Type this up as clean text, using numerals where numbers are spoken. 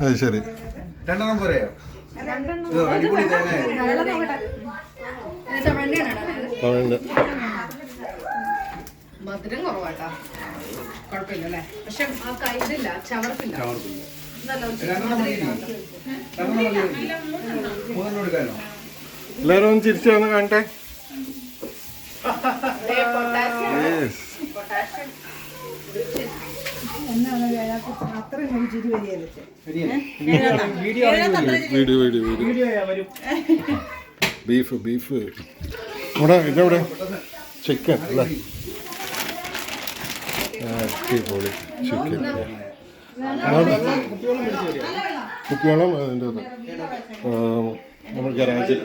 അത് ശരി. 2 പോരെയോ? അടിപൊളി തേങ്ങ. മധുരം കുറവാട്ടാ, കുഴപ്പമില്ല അല്ലേ? പക്ഷെ ഇതില്ല, ചവർപ്പില്ല. എല്ലാരും ഒന്ന് ചിരിച്ചു വന്ന് കാണട്ടെ. ബീഫ് ഇവിടെ ഇതെവിടെ? ചിക്കൻ അല്ലേ? അടിപൊളി ചിക്കൻ. കുപ്പിവെള്ളം അതിൻ്റെ നമ്മൾ ഗരാജിൽ